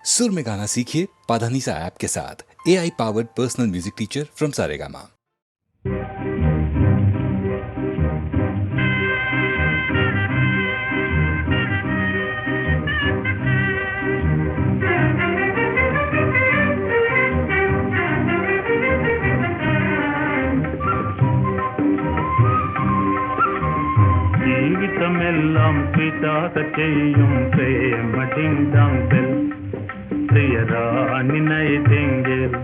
सुर में गाना सीखिए पाधानीसा ऐप के साथ। AI powered personal music teacher from Saregama. జీవితమెల్లాం స్వీటాక చేయం ప్రేమ డింగ్ డాంగ్ బెల్ ప్రియరాణి నైటింగేల్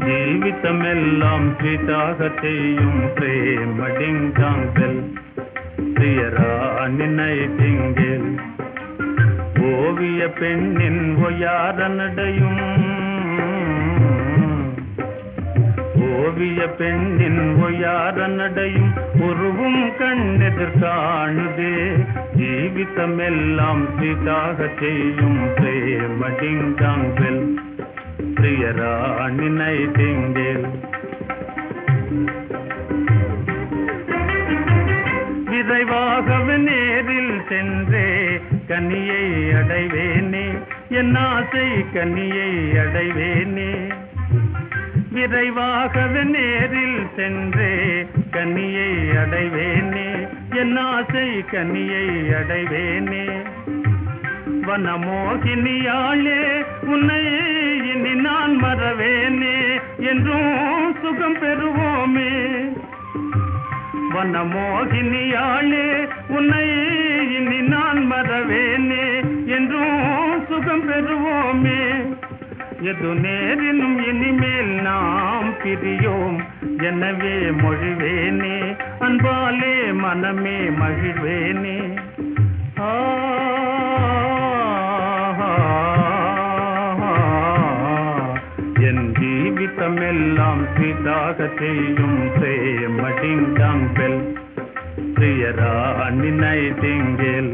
జీవితమెల్లాం స్వీటాక చేయం ప్రేమ డింగ్ డాంగ్ బెల్ പ്രിയരാണി നൈറ്റിംഗേൽ ഓവിയ പെണ്ണിൻ ഒയാരനടയും ஓவிய பெண்ணின் ஒயார நடையும் உருவும் கண்ணெதிர் காணுதே ஜீவிதமெல்லாம் சீதாக செய்யும் பிரேம டிங்காங்கல் பிரியராணி நைட்டிங்கேல் விரைவாகவே நேரில் சென்றே கனியை அடைவேனே என் ஆசை கனியை அடைவேனே விரைவாகவே நேரில் சென்றே கனியை அடைவேனே என் ஆசை கனியை அடைவேனே வனமோகினியாளே உன்னை இனி நான் மறவேனே என்றும் சுகம் பெறுவோமே வனமோகினியாளே உன்னை இனி நான் மறவேனே என்றும் சுகம் பெறுவோமே எது நேரினும் இனிமேல் நாம் பிரியோம் எனவே மொழிவேனே அன்பாலே மனமே மகிழ்வேனே என் ஜீவிதமெல்லாம் சீதாக செய்யும் பிரேம டிங்காங் பெல் பிரியராணி நைட்டிங்கேல்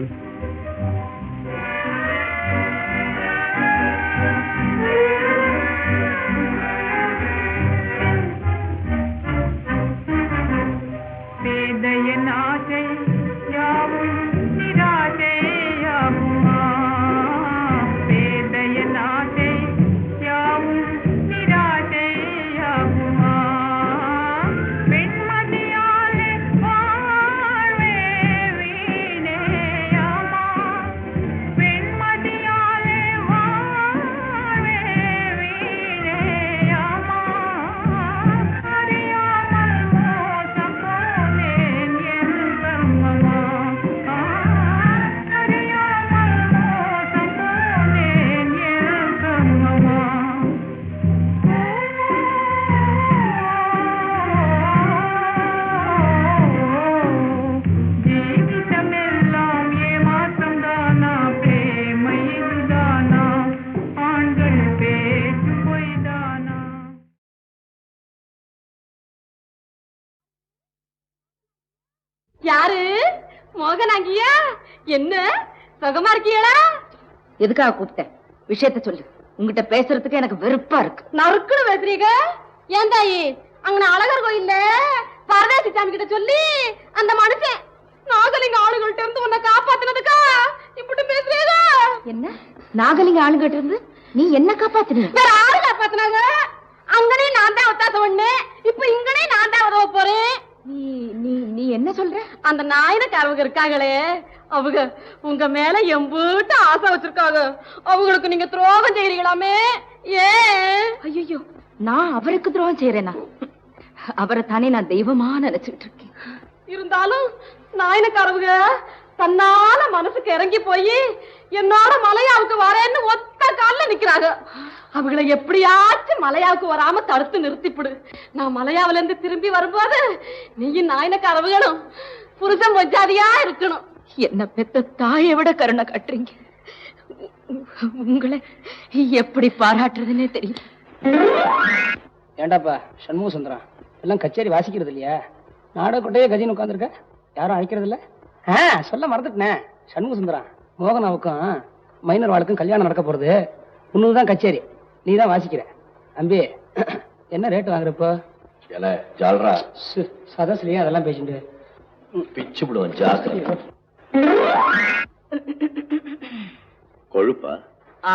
யாரு மோகனாங்கியா? என்ன சுகமா இருக்கீங்களா? எதுக்காக கூப்பிட்டேன்? விஷயத்த சொல்லு. உங்ககிட்ட பேசுறதுக்கு எனக்கு வெறுப்பா இருக்கு. நறுக்குன்னு பேசுறீங்க. ஏன் தாயி, அங்க அழகர் கோயில்ல பரதேசி சாமி கிட்ட சொல்லி அந்த மனுஷன் நாகலிங்க ஆளுகள்ட்ட இருந்து உன்னை காப்பாத்தினதுக்கா இப்படி பேசுறீங்க? என்ன நாகலிங்க ஆளுகிட்ட இருந்து நீ என்ன காப்பாத்தின? வேற ஆளு காப்பாத்தினாங்க. அங்கனே நான் தான் ஒத்தாச ஒண்ணு, இப்ப இங்கனே நான் தான் உதவ போறேன். நீ நீ நீ என்ன சொல்ற? அந்த நாயனக்காரவங்க இருக்காங்களே, அவங்க உங்க மேல எம்பூட்டு ஆசை வச்சிருக்காங்க. அவங்களுக்கு நீங்க துரோகம் செய்யறீங்களாமே. ஏன்? ஐயோ, நான் அவருக்கு துரோகம் செய்யறேனா? அவரை தானே நான் தெய்வமா நினைச்சுட்டு இருக்கேன். இருந்தாலும் நாயனக்காரவங்க தன்னால மனசுக்கு இறங்கி போய் என்னோட மலையாவுக்கு வரேன்னு ஒத்த கால்ல நிக்கிறாங்க. அவங்களை எப்படியாச்சும் மலையாவுக்கு வராம தடுத்து நிறுத்திப்பிடு. நான் மலையாவில இருந்து திரும்பி வரும்போது நீயும் நாயனக்காரவங்களும் புருஷன் பொஞ்சாதியா இருக்கணும். என்ன பெத்த தாயை விட கருணை காட்டுறீங்க. உங்களை எப்படி பாராட்டுறதுன்னே தெரியல. ஏண்டாப்பா சண்முக சுந்தரம், எல்லாம் கச்சேரி வாசிக்கிறது இல்லையா? நாடக கொட்டையே கஜின்னு உட்காந்துருக்க, யாரும் அழைக்கிறது இல்ல? சொல்ல மறந்துட்டேன். சண்முக சுந்தரம், மோகனாவுக்கும் மைனர் வாழ்க்கும் கல்யாணம் நடக்க போறது. உன்னதுதான் கச்சேரி, நீ தான் வாசிக்கிற. அம்பி, என்ன ரேட்டு வாங்குறப்போ? சதஸ்லயே அதெல்லாம் பேசிட்டு பிச்சு விடுவோம். ஜாக்கிரதை. கொழுப்பா?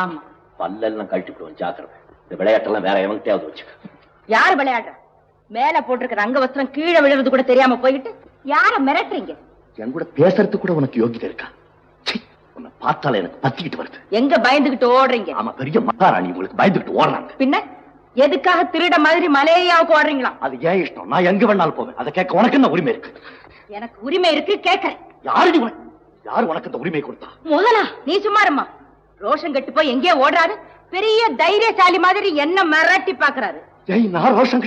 ஆமா. பல்லெல்லாம் கழட்டி போடுவோம், ஜாக்கிரதை. இந்த விளையாட்டெல்லாம் வேற எவன்கிட்டயாவது வச்சுக்க. யார் விளையாடுற? மேல போட்டிருக்கிற அங்க வஸ்திரம் கீழே விழுறது கூட தெரியாம போயிட்டு யார மிரட்டுறீங்க? என் கூட பேசுறது கூட உனக்கு யோகிதை இருக்கா? உன்னை பார்த்தால எனக்கு பத்திக்கிட்டு வருது. எங்க பயந்துகிட்டு ஓடுறீங்க? ஆமா, பெரிய மகாராணி உங்களுக்கு பயந்துகிட்டு ஓடுறாங்க. பின்ன எதுக்காக திருட மாதிரி மலையாவுக்கு ஓடுறீங்களா? அது ஏன் இஷ்டம், நான் எங்க வேணாலும் போவேன். அதை கேட்க உனக்கு என்ன உரிமை இருக்கு? எனக்கு உரிமை இருக்கு, கேட்கறேன். யாரு உனக்கு இந்த உரிமை கொடுத்தா? முதலா நீ சும்மா இருமா. ரோஷன் கட்டு போய் எங்கேயோ ஓடுறாரு, பெரிய தைரியசாலி மாதிரி என்ன மிரட்டி பாக்குறாரு. ஏய், நான் ரோஷன்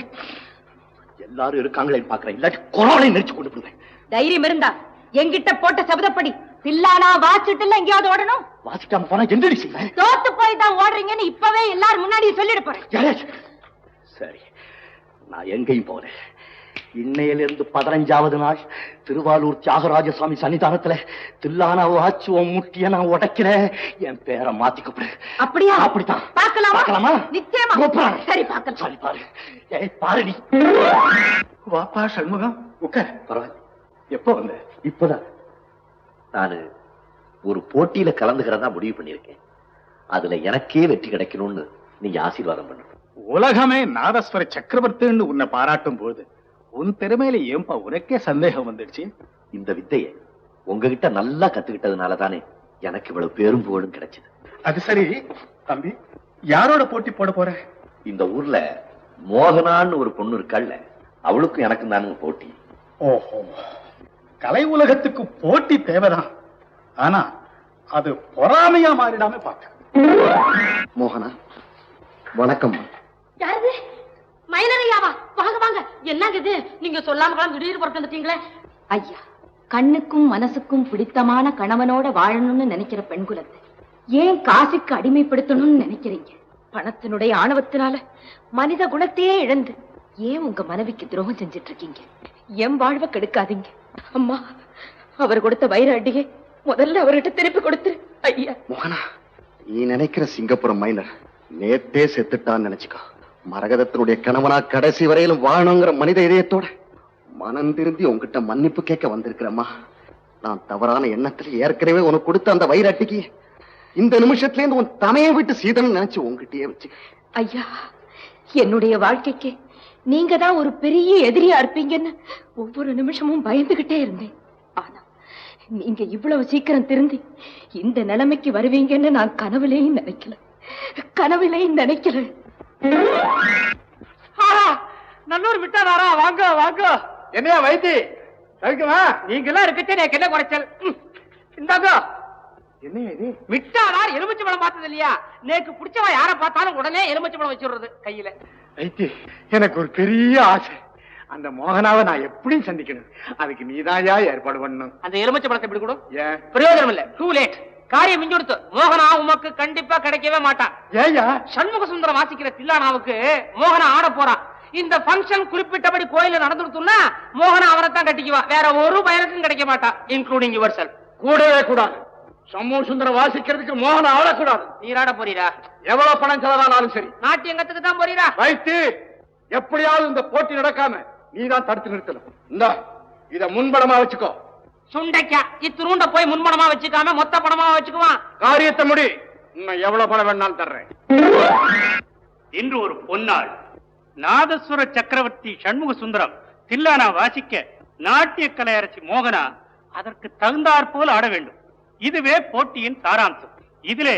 எல்லாரும் இருக்காங்களேன்னு பாக்குறேன், இல்லாட்டி கொரோனை நெரிச்சு கொண்டு போடுவேன். தைரியம் இருந்தா என்கிட்ட போட்ட சபதப்படி தில்லானா வாசிட்டு எங்கேயாவது ஓடணும். வாசிக்காம போனா என்னடி செய்வேன்? தோத்து போய் தான் ஓடுறீங்கன்னு இப்பவே எல்லாரும் முன்னாடி சொல்லிட போறேன். சரி, நான் எங்கேயும் போறேன். இன்னையிலிருந்து 15வது நாள் திருவாலூர் தியாகராஜ சுவாமி சன்னிதானத்துல தில்லானா வாச்சு முட்டிய நான் உடைக்கிறேன். என் பேரை மாத்தி கூப்பிடு. அப்படியா? அப்படித்தான். பார்க்கலாமா? நிச்சயமா. சரி, பார்க்கலாம். சரி, பாரு. ஏய், பாருடி. வாப்பா சண்முகம், உட்கார். பரவாயில்ல. எப்போ வந்த? இப்பதான். நானு ஒரு போட்டியில கலந்துக்கிறதா முடிவு பண்ணிருக்கேன். அதுல எனக்கே வெற்றி கிடைக்கணும்னு நீங்க ஆசீர்வாதம் பண்ணணும். உலகமே நாதஸ்வர சக்கரவர்த்தின்னு உன்னை பாராட்டும் போது உன் திறமையில ஏன்பா உனக்கே சந்தேகம் வந்துடுச்சு? இந்த வித்தையை உங்ககிட்ட நல்லா கத்துக்கிட்டதுனால தானே எனக்கு இவ்வளவு பேரும் புகழும் கிடைச்சது. அது சரி தம்பி, யாரோட போட்டி போட போற? இந்த ஊர்ல மோகனான்னு ஒரு பொண்ணு இருக்கல்ல, அவளுக்கும் எனக்கும் தானுங்க போட்டி. ஓஹோ, கலை உலகத்துக்கு போட்டி தேவைதான். ஆனா அது பொறாமையா மாறிடாம பார்க்க. மோகனா, வணக்கம். யாரு? மயிலரையாவா? வாங்க வாங்க. என்னங்க இது, நீங்க சொல்லாம திடீர்னு புறத்து வந்துட்டீங்களே. ஐயா, கண்ணுக்கும் மனசுக்கும் பிடித்தமான கணவனோட வாழணும்னு நினைக்கிற பெண் குலத்தை ஏன் காசுக்கு அடிமைப்படுத்தணும்னு நினைக்கிறீங்க? பணத்தினுடைய ஆணவத்தினால மனித குணத்தையே இழந்து ஏன் உங்க மனைவிக்கு துரோகம் செஞ்சிட்டு இருக்கீங்க? என் வாழ்வை கெடுக்காதீங்க. அம்மா, அவர் கொடுத்த வைர அடியை முதல்ல அவர்கிட்ட திருப்பி கொடுத்துரு ஐயா. மோகனா, நீ நினைக்கிற சிங்கப்புரம் மைனர் நேத்தே செத்துட்டான்னு நினைச்சுக்கோ. மரகதத்தினுடைய கணவனா கடைசி வரையிலும் வாழணுங்கிற மனித இதயத்தோட மனம் திருந்தி உங்ககிட்ட மன்னிப்பு கேட்க வந்திருக்கிறம்மா. நான் தவறான எண்ணத்துல ஏற்கனவே உனக்கு கொடுத்த அந்த வைராட்டிக்கு இந்த நிமிஷத்துல இருந்து உன் தமையை விட்டு சீதன் நினைச்சு உங்ககிட்டயே வச்சு. ஐயா, என்னுடைய வாழ்க்கைக்கு நீங்க தான் ஒரு பெரிய எதிரியா இருப்பீங்கன்னு ஒவ்வொரு நிமிஷமும் பயந்துகிட்டே இருந்தேன். ஆனா நீங்க இவ்வளவு சீக்கிரம் திருந்தி இந்த நிலைமைக்கு வருவீங்கன்னு நான் கனவுலையும் நினைக்கல. நல்லூர் விட்டாரா? வாங்க வாங்க. என்னையா வைத்தி கழிக்குமா? நீங்க எல்லாம் இருக்கச்சே எனக்கு என்ன குறைச்சல்? இந்தாங்க. என்ன இது? மிட்டாரார் எலுமிச்சை பழம் பார்த்தது இல்லையா? நேக்கு பிடிச்சவா யார பார்த்தாலும் உடனே எலுமிச்சை பழம் வச்சுடுறது கையில. வைத்தி, எனக்கு ஒரு பெரிய ஆசை. அந்த மோகனாவை நான் எப்படி சந்திக்கணும்? அதுக்கு நீதாயா ஏற்பாடு பண்ணணும். அந்த எலுமிச்சை பழத்தை எப்படி கூட ஏன் பிரயோஜனம் இல்ல, டூ லேட். காரியம் மிஞ்சி கொடுத்து மோகனா உமக்கு கண்டிப்பா கிடைக்கவே மாட்டான். ஏயா? சண்முக சுந்தரம் வாசிக்கிற தில்லானாவுக்கு மோகனா ஆட போறான். இந்த பங்கன் குறிப்பிட்டபடி கோயில நடந்துடுத்துன்னா மோகனா அவரைத்தான் கட்டிக்குவான். வேற ஒரு பயனுக்கும் கிடைக்க மாட்டான், இன்க்ளூடிங் யுவர் செல்ஃப். கூடவே கூடாது. சண்முக சுந்தரம் வாசிக்கிறதுக்கு மோகன ஆடக்கூடாது. நீராட போறீரா? எவ்வளவு பணம் செலவானாலும் சரி. நாட்டியங்கத்துக்கு தான் போறீரா? வைத்து, எப்படியாவது இந்த போட்டி நடக்காம நீதான் தடுத்து நிறுத்தணும். இந்த இத முன்படமா வச்சுக்கோ. சுண்டைக்கா இத்திருண்ட போய் முன்பணமா வச்சுக்காம மொத்த பணமா வச்சுக்குவான். காரியத்தை முடி. இன்னும் எவ்வளவு பணம் வேணாலும் தர்றேன். இன்று ஒரு பொன்னாள். நாதஸ்வர சக்கரவர்த்தி சண்முக சுந்தரம் தில்லானா வாசிக்க நாட்டிய கலையரசி மோகனா அதற்கு தகுந்தாற் போல் ஆட வேண்டும். இதுவே போட்டியின் சாராம்சம். இதிலே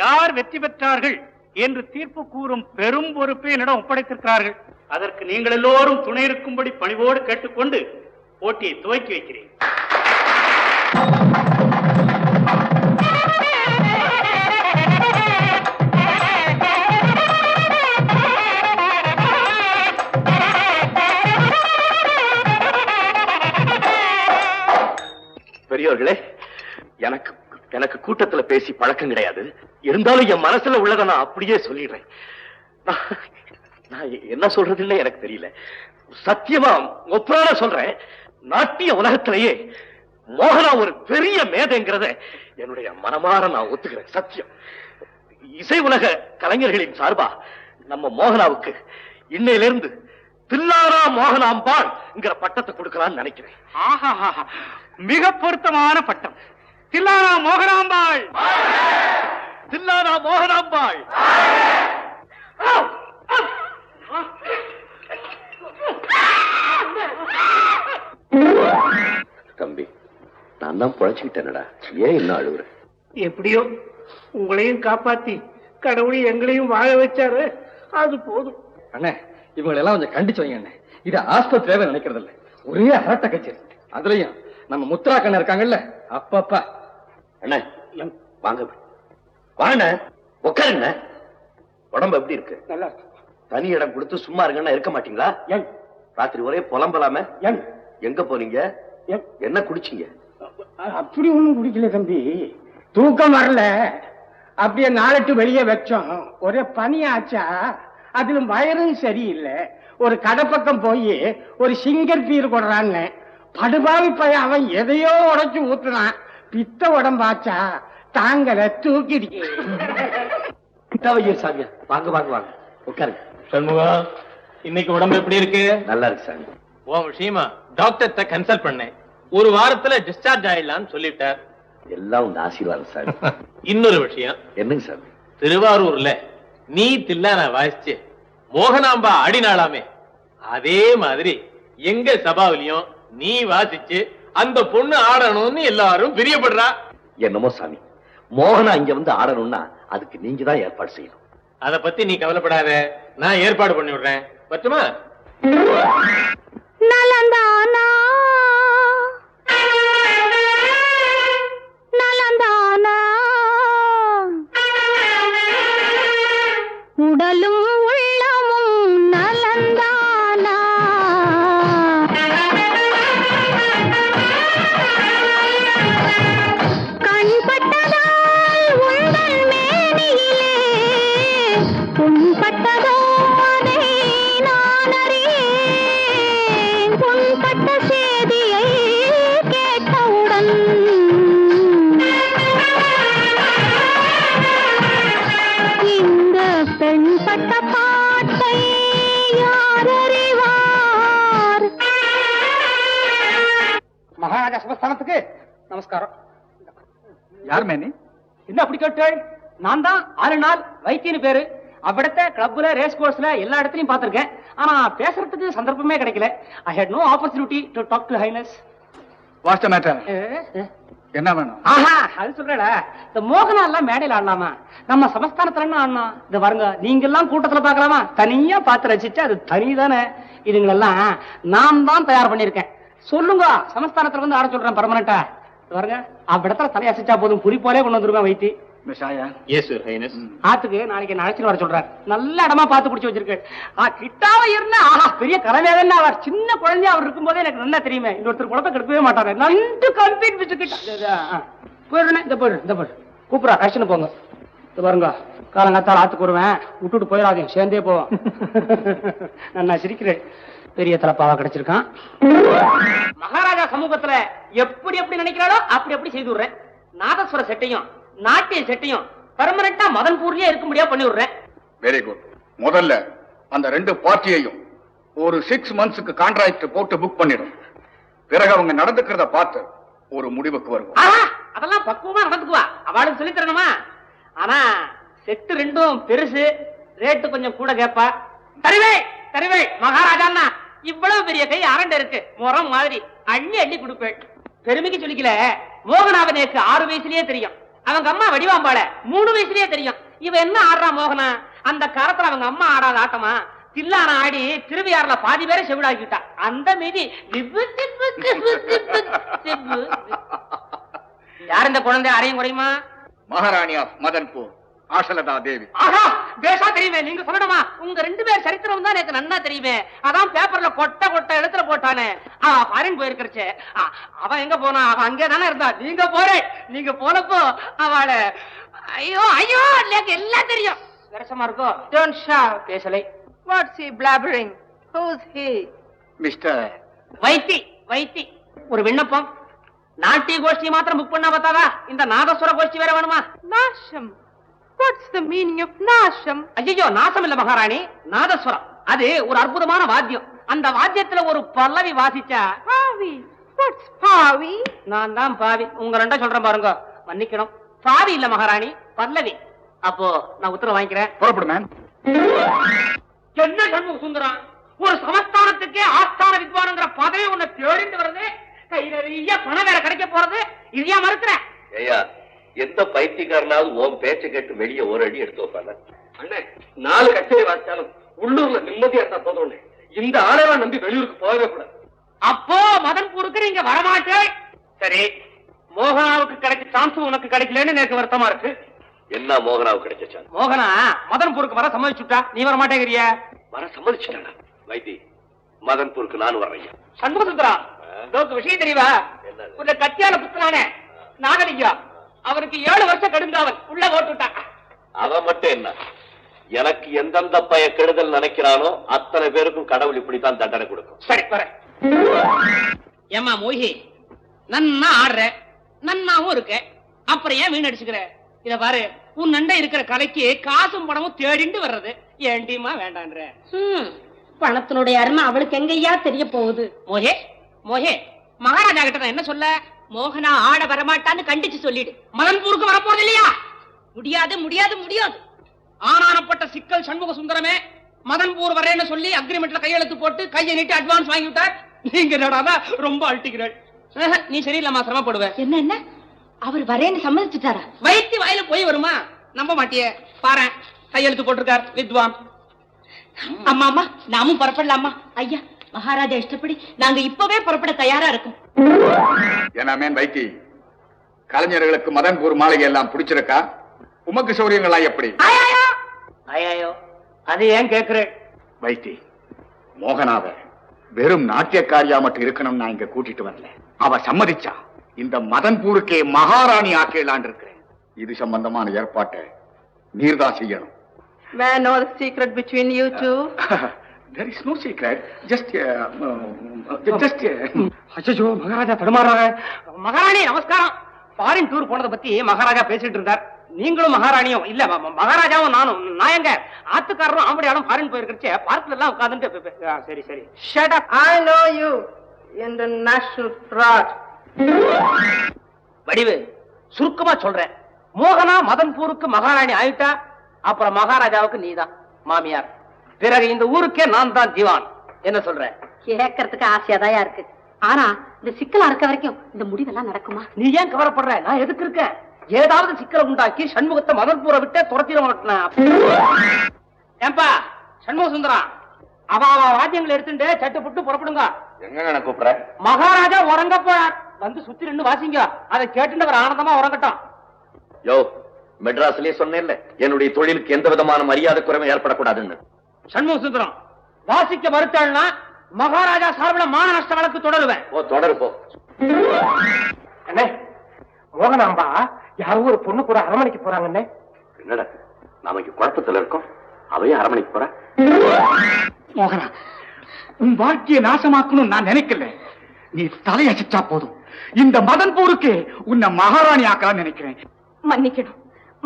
யார் வெற்றி பெற்றார்கள் என்று தீர்ப்பு கூறும் பெரும் பொறுப்பை என்னிடம் ஒப்படைத்திருக்கிறார்கள். அதற்கு நீங்கள் எல்லோரும் துணை இருக்கும்படி பணிவோடு கேட்டுக்கொண்டு போட்டியை துவக்கி வைக்கிறேன். பெரியவர்களே, எனக்கு கூட்டத்துல பேசி பழக்கம் கிடையாது. இருந்தாலும் என் மனசுல உள்ளதை நான் அப்படியே சொல்லிடுறேன். நான் என்ன சொல்றதுன்னு எனக்கு தெரியல. சத்தியமா ஒப்புறான சொல்றேன். நாட்டிய உலகத்திலேயே மோகனா ஒரு பெரிய மேதைங்கிறத என்னுடைய மனமாற நான் ஒத்துக்கிறேன். சத்தியம். இசை உலக கலைஞர்களின் சார்பா நம்ம மோகனாவுக்கு இன்னையிலிருந்து தில்லானா மோகனாம்பாள்ங்கிற பட்டத்தை கொடுக்கலாம்னு நினைக்கிறேன். மிக பொருத்தமான பட்டம். தில்லானா மோகனாம்பாள். மோகனாம்பாள். தம்பி, நான் தான் பொழைச்சுக்கிட்டேனடா. ஏன் என்ன அழுகுற? எப்படியோ உங்களையும் காப்பாத்தி கடவுளையும் எங்களையும் வாழ வச்சாரு, அது போதும். அண்ணே, இவங்களை எல்லாம் கொஞ்சம் கண்டிச்சு வைங்க அண்ணே. இது ஆஸ்பத்திரியாவே நினைக்கிறது இல்ல, ஒரே அரட்ட கச்சேரி. அதுலயும் நம்ம முத்ரா கண்ண இருக்காங்கல்ல, அப்பப்பா. அண்ணா வாங்க, வாங்க உட்காருங்க. உடம்பு எப்படி இருக்கு? நல்லா தனி இடம் கொடுத்து சும்மா இருங்கன்னா இருக்க மாட்டீங்களா? ராத்திரி ஒரே புலம்பலாம. எங்க போனீங்க? என்ன குடிச்சீங்க? அப்படி ஒண்ணும் குடிக்கல தம்பி, தூக்கம் வரல. அப்படியே நாளைக்கு வெளியே வச்சோம், ஒரே பனியாச்சா, அதிலும் வயரும் சரியில்லை. ஒரு கடை பக்கம் போய் ஒரு சிங்கர் பீர் கொடுறான்னு படுபாவி பையன் அவன் எதையோ உடைச்சு ஊத்துனான். பித்த உடம்பாச்சா தாங்கல, தூக்கிடுச்சு. கிட்டாவையர் சாமியா, வாங்க வாங்க வாங்க உட்காருங்க. சண்முகம், இன்னைக்கு உடம்பு எப்படி இருக்கு? நல்லா இருக்கு சாமி. உன் விஷயமா டாக்டர்கிட்ட கன்சல்ட் பண்ணேன். ஒரு வாரத்துல டிஸ்சார்ஜ் ஆயிடலாம்னு சொல்லிட்டார். எல்லாம் உங்க ஆசீர்வாதம் சாமி. இன்னொரு விஷயம், என்னங்க சாமி? திருவாரூர்ல நீ தில்லானா வாசிச்சு மோகனாம்பா ஆடினாளாமே, அதே மாதிரி எங்க சபாவிலையும் நீ வாசிச்சு அந்த பொண்ணு ஆடணும்னு எல்லாரும் பிரியப்படுறா. என்னமோ சாமி, மோகனா இங்க வந்து ஆடணும்னா அதுக்கு நீங்க தான் ஏற்பாடு செய்யணும். அத பத்தி நீ கவலைப்படாத, நான் ஏற்பாடு பண்ணி விடுறேன். பറ്റുமா? நலந்தானா நலந்தானா உடலும் உள்ளமும் நலந்தானா கண்பட்டதால் உங்கள் மேனியிலே புண்பட்டதோ அதை நான் அறியேன். புண்பட்ட செய்தியை கேட்டவுடன் இந்த பெண் பட்ட பாட்டை யார் அறிவார்? மகாராஜா சமஸ்தானத்துக்கு நமஸ்காரம். யார் மேனி? என்ன அப்படி கேட்டாள்? நான் தான் 6 நாள் வைத்தியன்னு பேரு. அவ்விடத்த கிளப்ல, ரேஸ் கோர்ஸ்ல எல்லா இடத்துலயும் பார்த்திருக்கேன். ஆனா பேசுறதுக்கு சந்தர்ப்பமே கிடைக்கல. I had no opportunity to talk to Highness. What's matter? என்ன வேணும்? ஆஹா, அது சொல்றேல, இந்த மோகனா எல்லாம் மேடையில ஆடலாமா? நம்ம சமஸ்தானத்துல என்ன ஆடலாம்? இது பாருங்க, நீங்க எல்லாம் கூட்டத்துல பாக்கலாமா? தனியா பார்த்து ரசிச்சு அது தனிதானே. இதுங்களெல்லாம் நான் தான் தயார் பண்ணிருக்கேன். சொல்லுங்க, சமஸ்தானத்துல வந்து ஆட சொல்றேன் பர்மனண்டா. பாருங்க, அவ்விடத்துல தலையசிச்சா போதும், புரி போலே கொண்டு வந்துருவேன் வைத்தி. Yes your highness. ஆத்துக்கு நாளைக்கு என்ன அழைச்சிட்டு வர சொல்றாரு. நல்ல இடமா பார்த்து பிடிச்சு வச்சிருக்கேன். கிட்டாவ இருந்தா ஆஹா பெரிய கலவையாதான். அவர் சின்ன குழந்தைய அவர் இருக்கும் போதே எனக்கு நல்லா தெரியுமே. இன்னொருத்தர் குழப்பம் கெடுக்கவே மாட்டாரு. நன்று கம்பீட் போயிடுறேன். இந்த போயிடு, இந்த போயிடு, கூப்பிடா கஷ்டம் போங்க. இது பாருங்க, காலங்காத்தால் ஆத்துக்கு வருவேன், விட்டுட்டு போயிடாதீங்க, சேர்ந்தே போவோம். நான் சிரிக்கிறேன். பெரிய தலப்பாவா கிடைச்சிருக்கான். மகாராஜா சமூகத்துல எப்படி எப்படி நினைக்கிறாரோ அப்படி எப்படி செய்து விடுறேன். நாதஸ்வர செட்டையும் நாட்டிய செட்டையும் பெர்மனண்டா மதன்பூர்லயே இருக்க முடியாது பண்ணி விடுறேன். Very good. முதல்ல அந்த 2 பார்ட்டியையும் ஒரு 6 monthsக்கு கான்ட்ராக்ட் போட்டு புக் பண்ணிடும். பிறகு அவங்க நடந்துக்கிறத பார்த்து ஒரு முடிவுக்கு வருவோம். அதெல்லாம் பக்குவமா நடந்துக்குவா, அவளுக்கு சொல்லி தரணுமா? ஆனா செட்டு 2ம் பெருசு, ரேட்டு கொஞ்சம் கூட கேப்பா. தருவே தருவே மகாராஜா, இவ்வளவு பெரிய கை அரண்ட இருக்கு, முறம் மாதிரி அள்ளி அள்ளி கொடுப்பேன். பெருமைக்கு சொல்லிக்கல, மோகனாவனுக்கு 6 வயசுலயே தெரியும். அவங்க அம்மா வடிவாம்பாள 3 வயசுலயே தெரியும். இவ என்ன ஆடுறா மோகனா? அந்த காலத்துல அவங்க அம்மா ஆடாத ஆட்டமா? தில்லான ஆடி திருவியாறுல பாதி பேரை செவிடாக்கிட்டா. அந்த மீதி யார் இந்த குழந்தை அறையும் குறையுமா? மகாராணி ஆஃப் மதன்பூர் ஆஷலதா தேவி. ஆஹா, பேசா தெரியுமே. நீங்க சொல்லணுமா? உங்க 2 பேர் சரித்திரம் தான் எனக்கு நன்னா தெரியுமே. அதான் பேப்பர்ல கொட்ட கொட்ட எழுத்துல போட்டானே. ஃபாரின் போயிருக்கிறச்சே. அவன் எங்க போனா? அவன் அங்கே தானே இருந்தா. நீங்க போறே, நீங்க போனப்போ அவளை ஐயோ ஐயோ எல்லாம் தெரியும். விரசமா இருக்கோ? Don't shout. பேசலை. What's he blabbering? Who's he? Mister Vaithi Vaithi, ஒரு விண்ணப்பம். நாட்டிய கோஷ்டி மாத்திரம் புக் பண்ணா பார்த்தாதா? இந்த நாதஸ்வர கோஷ்டி வேற வேணுமா? Nasham. What's the meaning of Nasham? ஐயோ, நாசம் இல்ல மகாராணி, நாதஸ்வரம். அது ஒரு அற்புதமான வாத்தியம். அந்த வாத்தியத்துல ஒரு பல்லவி வாசிச்சா. Pavi. What's Pavi? நான் தான் பாவி. உங்க 2 சொல்றேன் பாருங்க, மன்னிக்கணும். பாவி இல்ல மகாராணி, பல்லவி. அப்போ நான் உத்தரவு வாங்கிக்கிறேன். புறப்படு மேன். என்ன சண்முக சுந்தரம், ஒரு சமஸ்தானத்துக்கே ஆஸ்தான வித்வானுங்கிற பதவி உன்னை தேடிட்டு வருது, கை நிறைய பணம் வேற கிடைக்க போறது, இதையா மறுக்கிற? ஐயா, எந்த பைத்தியக்காரனாவது உன் பேச்ச கேட்டு வெளியே ஒரு அடி எடுத்து வைப்பாங்க? அண்ணே, 4 கச்சேரி வாசிச்சாலும் உள்ளூர்ல நிம்மதியா இருந்தா போதும். இந்த ஆளவா நம்பி வெளியூருக்கு போகவே கூடாது. அப்போ மதன்பூருக்கு நீங்க வரமாட்டேன். சரி, மோகனாவுக்கு கிடைச்ச சான்ஸ் உனக்கு கிடைக்கலன்னு எனக்கு வருத்தமா இருக்கு. என்ன மோகனாவுக்கு கிடைச்ச சான்ஸ்? மோகனா மதன்பூருக்கு வர சம்மதிச்சுட்டா, நீ வர மாட்டேங்கிறிய? வர சம்மதிச்சுட்டானா? வைத்தி, மதன்பூருக்கு நான் வர்றேன். சண்முக சுந்தரா, விஷயம் தெரியவா? ஒரு கத்தியான புத்தனானே நாகலிங்கம், அவருக்கு 7 வருஷம் கடுங்காவல் உள்ள போட்டுட்டான். அவன் மட்டும் என்ன, எனக்கு எந்தெந்த பய கெடுதல் நினைக்கிறானோ அத்தனை பேருக்கும் கடவுள் இப்படித்தான் தண்டனை கொடுக்கும். சரி வர. ஏமா மோகி, நன்னா ஆடுற, நன்னாவும் இருக்க, அப்புறம் ஏன் வீணடிச்சுக்கிற? இத பாரு, உன் நண்டை இருக்கிற கலைக்கு காசும் பணமும் தேடிண்டு வர்றது ஏண்டிமா வேண்டான்ற. பணத்தினுடைய அருமை அவளுக்கு எங்கய்யா தெரிய போகுது? மோகே மோகே, மகாராஜா கிட்ட நான் என்ன சொல்ல? மோகனா ஆட வரமாட்டான்னு கண்டிச்சு சொல்லிடு. மதன்பூருக்கு வரப்போறது இல்லையா? முடியாது முடியாது முடியாது. ஆனானப்பட்ட சிக்கல் சண்முக சுந்தரமே மதன்பூர் வரேன்னு சொல்லி அக்ரிமெண்ட்ல கையெழுத்து போட்டு கையை நீட்டி அட்வான்ஸ் வாங்கி விட்டார். நீங்க என்னடா ரொம்ப அழட்டிக்கிறேன். நீ சரியில்லம்மா, சிரமப்படுவேன். என்ன என்ன, அவர் வரேன்னு சம்மதிச்சுட்டாரா? வயிற்று வாயில போய் வருமா? நம்ப மாட்டியே, பாரு கையெழுத்து போட்டிருக்கார் வித்வான். அம்மா அம்மா, நாமும் புறப்படலாமா? ஐயா, மகாராஜா இஷ்டப்படி நாங்க இப்பவே புறப்பட தயாரா இருக்கோம். ஏனாமேன் வைத்தி, கலைஞர்களுக்கு மதன்பூர் மாளிகை எல்லாம் பிடிச்சிருக்கா? உமக்கு சௌரியங்களா எப்படி? ஐயோ, அது ஏன் கேக்குறேன்? வைத்தி, மோகனாவ வெறும் நாட்டியக்காரியா மட்டும் இருக்கணும் நான் இங்க கூட்டிட்டு வரல. அவ சம்மதிச்சா இந்த மதன்பூருக்கே மகாராணி ஆக்கலாம் இருக்கிறேன். இது சம்பந்தமான ஏற்பாட்டை நீர்தான் செய்யணும். May I know the secret between you two? There is no secret. Just அச்சோ, மகாராஜா தடுமாறாங்க. மகாராணி நமஸ்காரம். ஃபாரின் டூர் போனதை பத்தி மகாராஜா பேசிட்டு இருந்தார். நீங்களும் மகாராணியும் இல்ல, மகாராஜாவும் நானும், நான் எங்க ஆத்துக்காரரும் ஆம்படியாலும் ஃபாரின் போயிருக்கே, பார்க்ல எல்லாம் உட்கார்ந்துட்டு. சரி சரி, Shut up. I know you in the national fraud. வடிவு சுருக்கமா சொல்றேன். மோகனா மதன்பூருக்கு மகாராணி ஆயிட்டா, அப்புறம் மகாராஜாவுக்கு நீதான் மாமியார். பிறகு இந்த ஊருக்கே நான் தான் திவான். என்ன சொல்ற? கேட்கறதுக்கு ஆசையாதான் இருக்கு. ஆனா இந்த சிக்கலா இருக்க வரைக்கும் இந்த முடிவெல்லாம் நடக்குமா? நீ ஏன் கவலைப்படுற? நான் எதுக்கு இருக்கேன்? ஏதாவது சிக்கலை உண்டாக்கி சண்முகத்தை மதன்பூரை விட்டு துரத்திட மாட்டேன். ஏன்பா சண்முக சுந்தரா, அவ வாத்தியங்களை எடுத்துட்டு சட்டு புட்டு புறப்படுங்க. எங்க கூப்பிடுற? மகாராஜா உறங்க போறார், வந்து சுத்தி நின்று வாசிங்க. அதை கேட்டு அவர் ஆனந்தமா உறங்கட்டும். யோ, மெட்ராஸ்லயே சொன்னேன்ல, என்னுடைய தொழிலுக்கு எந்த விதமான மரியாதை குறைவும் ஏற்படக்கூடாதுன்னு. சண்முக சுந்தரம் வாசிக்க மறுத்தாள்னா மகாராஜா சார்பில் மான நஷ்ட வழக்கு தொடருவேன். ஓ, தொடரு போ. அண்ணே, மோகனாம்பா யாரோ ஒரு பொண்ணு கூட அரமணிக்கு போறாங்கண்ணே. என்னடா நாம இங்க குழப்பத்துல இருக்கோம், அவையே அரமணிக்கு போற? மோகனா, உன் வாழ்க்கையை நாசமாக்கணும் நான் நினைக்கல. நீ தலையசிச்சா போதும், இந்த மதன்பூருக்கு உன்னை மகாராணி ஆக்கலாம் நினைக்கிறேன். மன்னிக்கணும்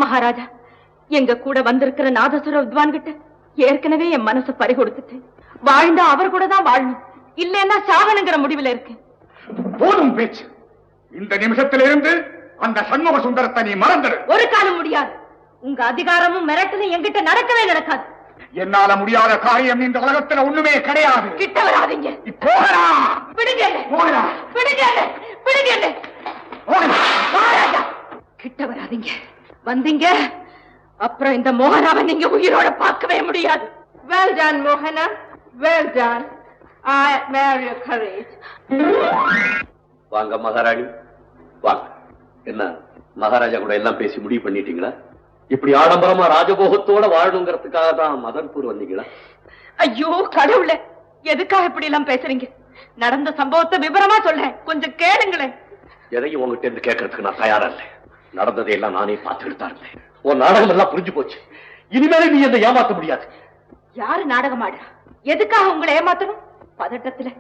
மகாராஜா, எங்க கூட வந்திருக்கிற நாதசுர வித்வான் கிட்ட ஏற்கனவே என் மனசை பறி கொடுத்துட்டு, வாழ்ந்தா அவர் கூட தான் வாழணும், இல்லைன்னா சாகணுங்கிற முடிவுல இருக்கு. போதும் பேச்சு. இந்த நிமிஷத்திலிருந்து அந்த சண்முக சுந்தரத்தை நீ மறந்துடு. ஒரு காலம் முடியாது. உங்க அதிகாரமும் மிரட்டலும் என்கிட்ட நடக்கவே நடக்காது. என்னால முடியாத காரியம் இந்த உலகத்துல ஒண்ணுமே கிடையாது. கிட்ட வராதீங்க. போகடா. விடுங்க. போகடா. விடுங்க. விடுங்க. மகாராஜா, கிட்ட வராதீங்க. வந்தீங்க அப்புறம் இந்த மோகனாவை நீங்க உயிரோட பார்க்கவே முடியாது. Well done, Mohana. Well done. I admire your courage. வாங்க மகாராணி, வாங்க. என்ன மகாராஜா கூட எல்லாம் பேசி முடிவு பண்ணிட்டீங்களா? இப்படி ஆடம்பரமா ராஜபோகத்தோட வாழணுங்கிறதுக்காக தான் மதன்பூர் வந்தீங்களா? ஐயோ கடவுளே, எதுக்காக இப்படி எல்லாம் பேசுறீங்க? நடந்த சம்பவத்தை விவரமா சொல்ல கொஞ்சம் கேளுங்களேன். எதையும் உங்ககிட்ட இருந்து கேட்கறதுக்கு நான் தயாரா இல்லை. நடந்ததை எல்லாம் நானே பார்த்துக்கிட்டு தான் இருந்தேன். உன் நாடகம் எல்லாம் புரிஞ்சு போச்சு. இனிமேல நீ என்னை ஏமாத்த முடியாது. யாரு நாடகம் ஆடுறா? எதுக்காக உங்களை ஏமாத்தணும்? பதட்டத்துல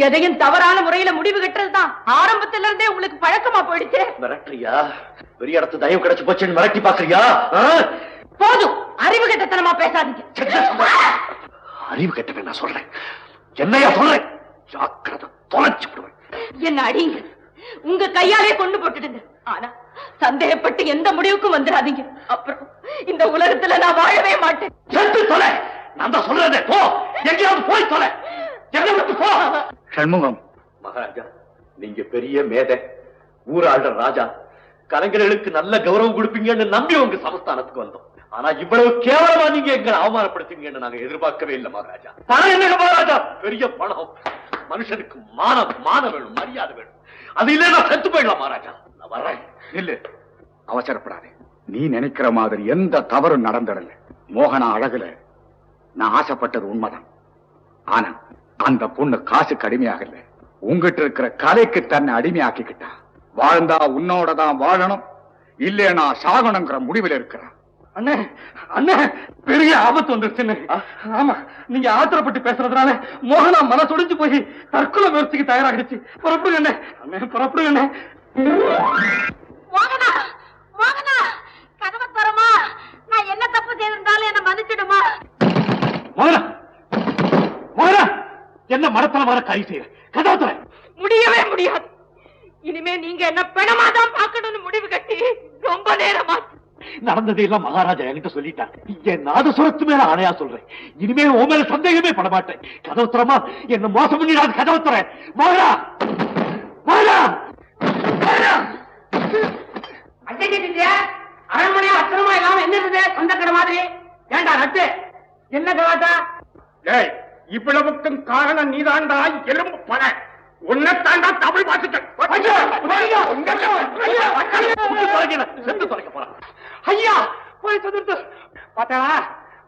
எதையும் தவறான முறையில முடிவு கட்டுறதுதான் ஆரம்பத்துல இருந்தே உங்களுக்கு பழக்கமா போயிடுச்சு. மிரட்டுறியா? பெரிய இடத்து தயவு கிடைச்சு போச்சுன்னு மிரட்டி பாக்குறியா? போதும், அறிவு கெட்டத்தனமா பேசாதீங்க. அறிவு கெட்டவன் நான் சொல்றேன். என்னையா சொல்றேன்? ஜாக்கிரதை, தொலைச்சு விடுவேன். என்ன அடிங்க, உங்க கையாலே கொண்டு போட்டுடுங்க. ஆனா சந்தேகப்பட்டு எந்த முடிவுக்கும் வந்துடாதீங்க. அப்புறம் இந்த உலகத்துல நான் வாழவே மாட்டேன். செத்து தொலை. நான் தான் சொல்றதே, போ, எங்கேயாவது போய் தொலை. போ. சண்முகம், மகாராஜா, நீங்க பெரிய மேதை, ஊராள ராஜா, கலைஞர்களுக்கு நல்ல கௌரவம் கொடுப்பீங்கன்னு நம்பி உங்க சமஸ்தானத்துக்கு வந்தோம். ஆனா இவ்வளவு கேவலமா நீங்க எங்களை அவமானப்படுத்துவீங்கன்னு நாங்க எதிர்பார்க்கவே இல்லை மகாராஜா. பணம் என்ன மகாராஜா? பெரிய பணம். மனுஷனுக்கு மானம் வேணும், மரியாதை வேணும். அது இல்ல நான் செத்து போயிடலாம் மகாராஜா. நான் வர்றேன். இல்ல, அவசரப்படாதே. நீ நினைக்கிற மாதிரி எந்த தவறும் நடந்துடல. மோகனா அழகுல நான் ஆசைப்பட்டது உண்மைதான். ஆனா அந்த பொண்ணு காசுக்கு அடிமையாகல, உங்ககிட்ட இருக்கிற கலைக்கு தன்னை அடிமையாக்கிக்கிட்டா. வாழ்ந்தா உன்னோடதான் வாழணும், இல்லையா சாகணுங்கிற முடிவில் இருக்கிறான். அண்ணே, அண்ணே, பெரிய ஆபத்து வந்துருச்சுன்னு. ஆமா, நீங்க ஆத்திரப்பட்டு பேசுறதுனால மோகனா மனசொடிஞ்சு போய் தற்கொலை முயற்சிக்கு தயாராகிடுச்சு. புறப்படுங்க அண்ணே. அண்ணே, புறப்படுங்க அண்ணே. மோகனா, மோகனா, கதவை தரமா? நான் என்ன தப்பு செய்திருந்தாலும் என்ன மன்னிச்சிடுமா? மோகனா, மோகனா, என்ன மரத்தனமான காய் செய்ய? கதவை தர. முடியவே முடியாது. இனிமே நீங்க என்ன பிணமாதான் பார்க்கணும்னு முடிவு கட்டி ரொம்ப நேரமா. நடந்ததையெல்லாம் மகாராஜா என்கிட்ட சொல்லிட்டாங்க. என் நாதசுரத்து மேல ஆணையா சொல்றேன். இனிமே உன் மேல சந்தேகமே பட மாட்டேன். கதவு தரமா? என்ன மோசம் பண்ணிடாது. கதவு தர. மோகனா, மோகனா, அரண்மனையா அச்சனமா இல்லாம என்ன இருந்தது? சொந்த கடை மாதிரி. ஏண்டா நட்டு, என்ன கலாட்டா? ஏய், இவ்வளவுக்கும் காரணம் நீதாண்டா எலும்பு பண. உன்னைத்தாண்டா தமிழ் வாசிக்க சென்று தொலைக்க போறான். ஐயா, போலீஸ் வந்துருத்து. பாத்தாளா,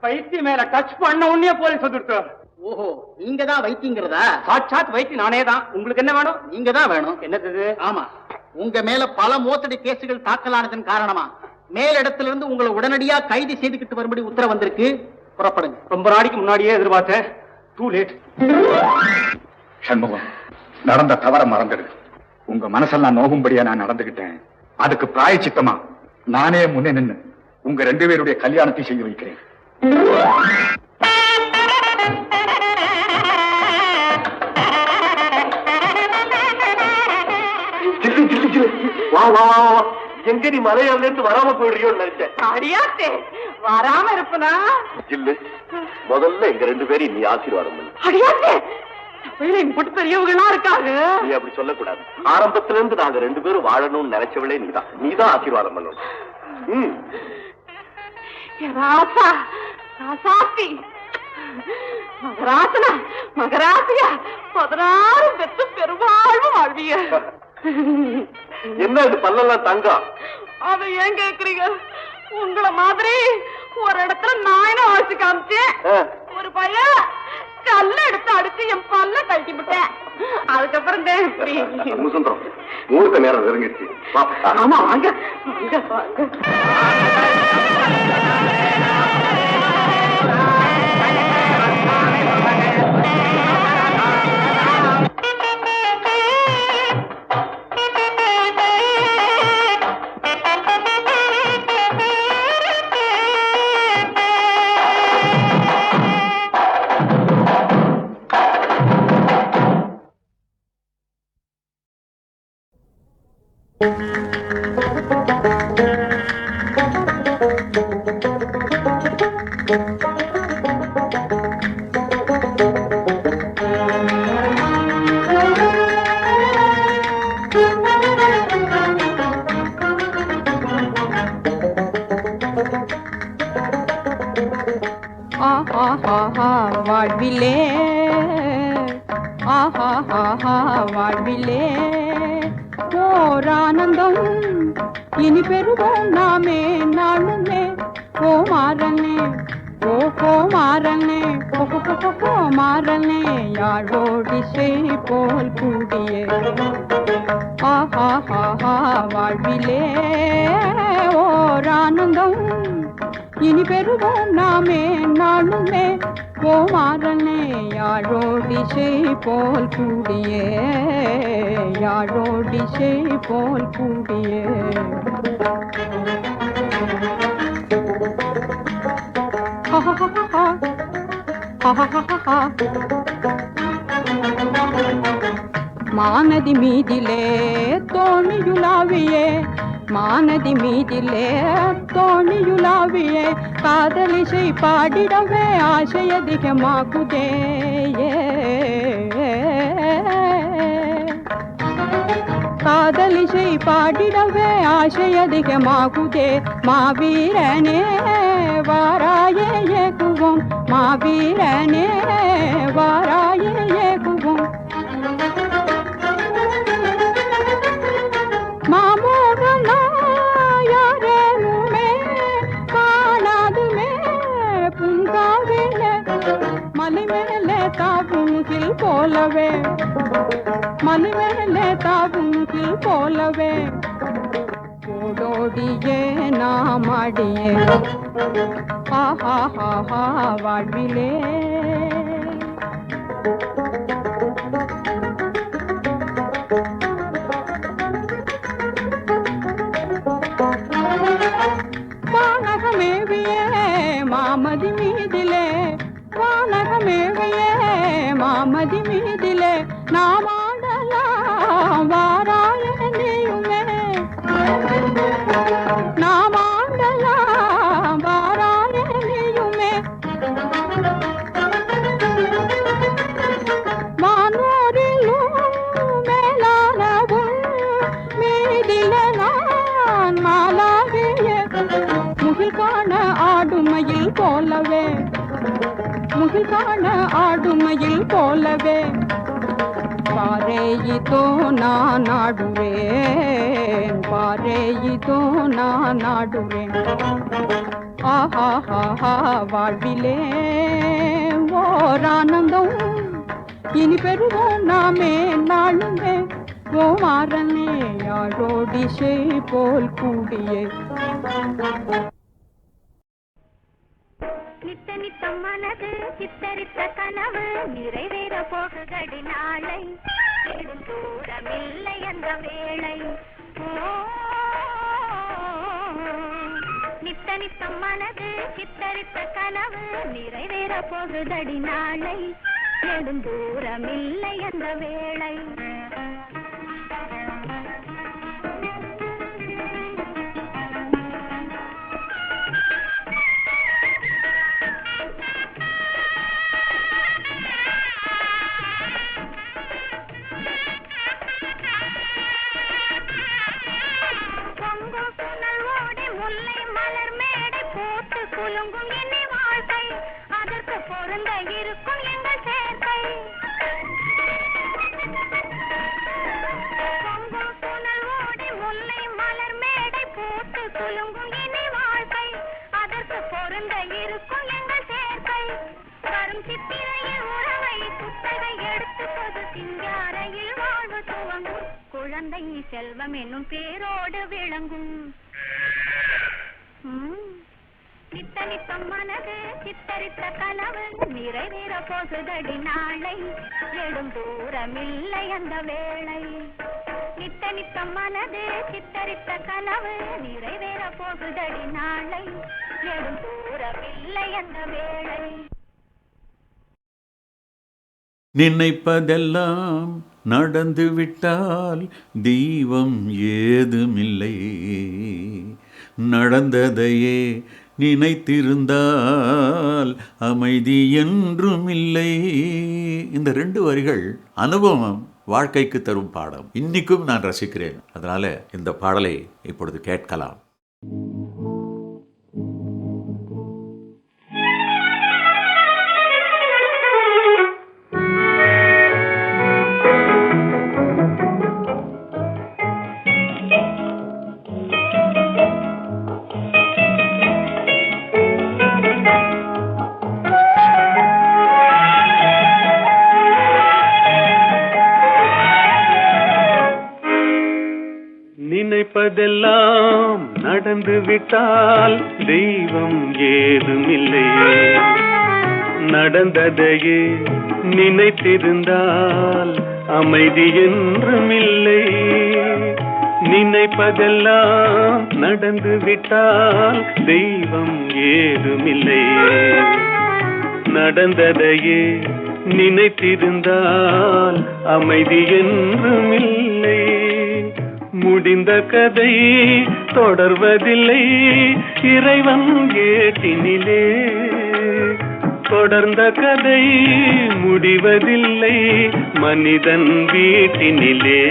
வைத்திய மேல டச் பண்ண உடனே போலீஸ் வந்துருத்து. ஓஹோ, நீங்க தான் வைத்தியங்கிறதா? சாட்சாத் வைத்திய நானே தான். உங்களுக்கு என்ன வேணும்? நீங்க தான் வேணும். என்னது? ஆமா, உங்க மேல பல மோசடி கேசுகள் தாக்கலானதன் காரணமா மேலிடத்திலிருந்து உங்களை உடனடியா கைது செய்துகிட்டு வரும்படி உத்தரவு வந்திருக்கு. புறப்படுங்க. ரொம்ப நாளைக்கு முன்னாடியே எதிர்பார்த்தேன். Too late. சண்முகம், நடந்த தவற மறந்துடு. உங்க மனசெல்லாம் நோகும்படியா நான் நடந்துகிட்டேன். அதுக்கு பிராயச்சித்தமா நானே முன்னே நின்னு உங்க 2 பேருடைய கல்யாணத்தை செய்து வைக்கிறேன். வா வா வா, எங்க நீ மலையாள இருந்து வராம போயிடுறியோன்னு நினைச்சேன். அடியாத்தே, வராம இருப்பனா? இல்ல, முதல்ல எங்க 2 பேரையும் நீ ஆசீர்வாதம் பண்ணு. அடியாத்தே, இப்படி பெரியவங்களா இருக்காங்க. நீ அப்படி சொல்லக்கூடாது. ஆரம்பத்துல இருந்து நாங்க 2 பேரும் வாழணும்னு நினைச்சவளே நீதான் ஆசீர்வாதம் பண்ணணும். ராசா, ராசாத்தி, மகராசனா, மகராசியா, 16 பெற்று பெருவாழ்வு வாழ்விய. என்ன இது பல்லெல்லாம் தங்கம்? அதை ஏன் கேக்குறீங்க? உங்களை மாதிரி ஒரு இடத்துல நாயனும் ஆட்சி காமிச்சேன். ஒரு பையன் கல்ல எடுத்து அடிச்சு என் பல்ல கழட்டி விட்டேன். அதுக்கப்புறம் சுந்தரம், முகூர்த்த நேரம் நெருங்கிடுச்சு. ஆமா, வாங்க வாங்க வாங்க. வாழ்விலே வாழ்விலே ஓர் ஆனந்தம் இனி பெறுவோம் நாமே நாளுமே. ஓ மாறனே, ஓ மாறனே, ஓ மாறனே, யாழோடிசை போல் கூடியே வாழ்விலே ஓர் ஆனந்தம் இனி பெறுவோம் நாமே நாளுமே. ஓ மாறனே, யாழோடிசை போல் கூடியே, யாழோடிசை போல் கூடியே. மாநதி மீதிலே தோணியுலாவியே மானதி மீதிலே தோணியுலாவியே காதலிசை பாடிடவே ஆசை அதிகமாகுதே காதலிசை பாடிடவே ஆசை அதிகமாகுதே மாவீரனே வாராயே ஏகுவோம் மாவீரனே வாராயே ஏகுவோம் மாமோகனா யாரேனுமே காணாதுமே பூங்காவில மலை மேலே தாவுங்கில் போலவே மலை மேலே தாவுங்கில் போலவே ஓடோடியே நாம் ஆடியே ஆஹா ஹா வாழ்விலே வானகமேவியே மாமதி மீதிலே வானகமேவியே மாமதி மீதிலே நாம் ஆடலாம் வாராய நீயுமே நாம் ஆடலாம் வாராய நீயுமே வானோரிலும் மேலானவும் மீதிலே நான் மாலாகிய முகில் காண ஆடுமையில் போலவே முகில் காண ஆடுமையில் போலவே பாரேயிதோ நான் ஆடுவேன் பாரேயிதோ நான் ஆடுவேன் ஆஹா ஹா வாழ்விலே ஓர் ஆனந்தம் இனி பெறுவோம் நாமே நாளுமே ஓமாறனே யாழோடிசை போல் கூடியே நித்த நித்தம் மனது சித்தரித்த கனவு நிறைவேற போகுதடி நாளை நெடும் தூரமில்லை அந்த வேளை நித்த நித்தம் மனது சித்தரித்த கனவு நிறைவேற போகுதடி நாளை நெடும் தூரமில்லை அந்த வேளை குலுங்கும் என்னை வாழ்க்கை அதற்கு பொருந்த இருக்கும் எங்கள் சேர்க்கை பொங்கும் புனல் ஓடி முல்லை மலர் மேடை போட்டு குலுங்கும் என்னை வாழ்க்கை அதற்கு பொருந்த இருக்கும் எங்கள் சேர்க்கை வரும் சித்திரையில் உறவை குத்தகை எடுத்து பொது சிங்காரையில் வாழ்வு துவங்கும் குழந்தை செல்வம் என்னும் பேரோடு விளங்கும் நித்த நித்தம் மனது சித்தரித்த கனவு நிறைவேற போகுதடி நாளை நெடும் தூரமில்லை அந்த வேளை நித்த நித்தம் மனது சித்தரித்த கனவு நிறைவேற போகுதடி நாளை நெடும் தூரமில்லை அந்த வேளை நினைப்பதெல்லாம் நடந்து விட்டால் தெய்வம் ஏதுமில்லை நடந்ததையே நினைத்திருந்தால் அமைதி என்றும் இல்லை. இந்த 2 வரிகள் அனுபவம் வாழ்க்கைக்கு தரும் பாடம். இன்னைக்கும் நான் ரசிக்கிறேன். அதனால இந்த பாடலை இப்பொழுது கேட்கலாம். நினைப்பதெல்லாம் நடந்து விட்டால் தெய்வம் ஏதுமில்லை நடந்ததையே நினைத்திருந்தால் அமைதி என்றும் இல்லை நினைப்பதெல்லாம் நடந்து விட்டால் தெய்வம் ஏதுமில்லை நடந்ததையே நினைத்திருந்தால் அமைதி என்றும் இல்லை முடிந்த கதை தொடர்வதில்லை இறைவன் ஏட்டினிலே. தொடர்ந்த கதை முடிவதில்லை மனிதன் வீட்டினிலே.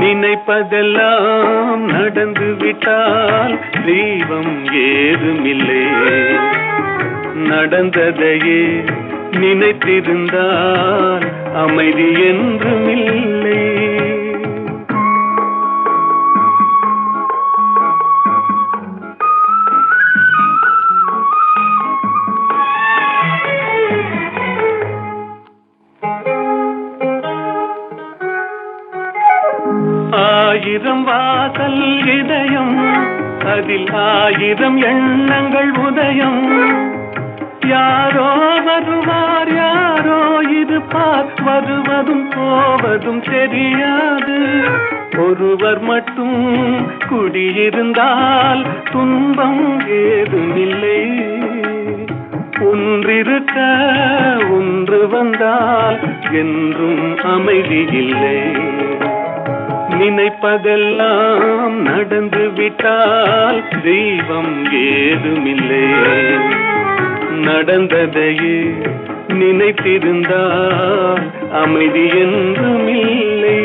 நினைப்பதெல்லாம் நடந்து விட்டால் தெய்வம் ஏதுமில்லை. நடந்ததையே நினைத்திருந்தால் அமைதி என்றுமில்லை. ஆயிரம் வாசல் இதயம், அதில் ஆயிரம் எண்ணங்கள் உதயம். யாரோ வருவார் யாரோ இருப்பார், வருவதும் போவதும் தெரியாது. ஒருவர் மட்டும் குடியிருந்தால் துன்பம் ஏதுமில்லை. ஒன்றிருக்க ஒன்று வந்தால் என்றும் அமைதி இல்லை. நினைப்பதெல்லாம் நடந்து விட்டால் தெய்வம் ஏதுமில்லை. நடந்ததையே நினைத்திருந்தால் அமைதி என்றுமில்லை.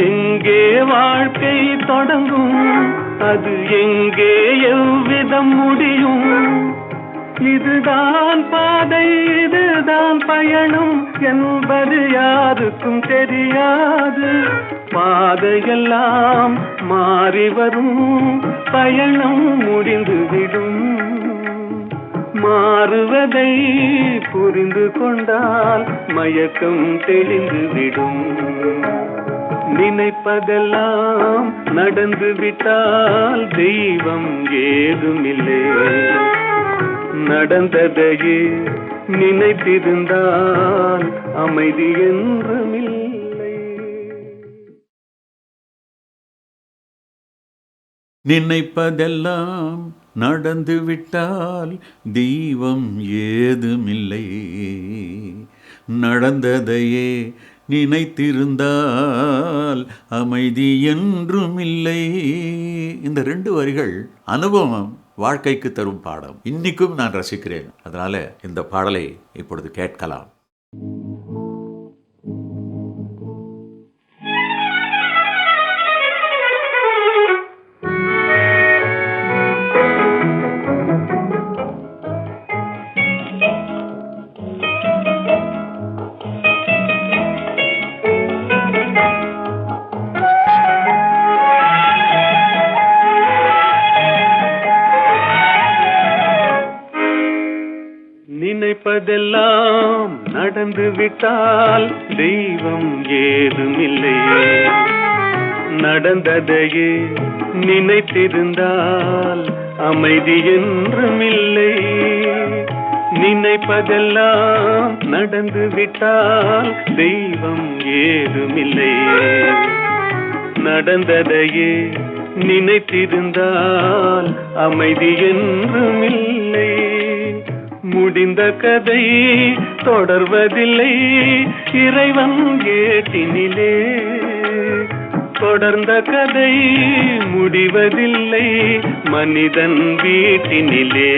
எங்கே வாழ்க்கை தொடங்கும், அது எங்கே எவ்விதம் முடியும்? இதுதான் பாதை, இதுதான் பயணம் என்பது யாருக்கும் தெரியாது. பாதையெல்லாம் மாறி வரும், பயணம் முடிந்துவிடும். மாறுவதை புரிந்து கொண்டால் மயக்கம் தெளிந்துவிடும். நினைப்பதெல்லாம் நடந்து விட்டால் தெய்வம் ஏதுமில்லை. நடந்ததையே நினைத்திருந்தால் அமைதி என்றுமில்லை. நினைப்பதெல்லாம் நடந்துவிட்டால் தெய்வம் ஏதுமில்லை. நடந்ததையே நினைத்திருந்தால் அமைதி என்றுமில்லை. இந்த 2 வரிகள் அனுபவம் வாழ்க்கைக்கு தரும் பாடம். இன்னைக்கும் நான் ரசிக்கிறேன். அதனால இந்த பாடலை இப்பொழுது கேட்கலாம். நினைப்பதெல்லாம் நடந்து விட்டால் தெய்வம் ஏதுமில்லை. நடந்ததையே நினைத்திருந்தால் அமைதி என்றுமில்லை. நினைப்பதெல்லாம் நடந்து விட்டால் தெய்வம் ஏதுமில்லை. நடந்ததையே நினைத்திருந்தால் அமைதி என்றுமில்லை. முடிந்த கதை தொடர்வதில்லை இறைவன் ஏட்டினிலே. தொடர்ந்த கதை முடிவதில்லை மனிதன் வீட்டினிலே.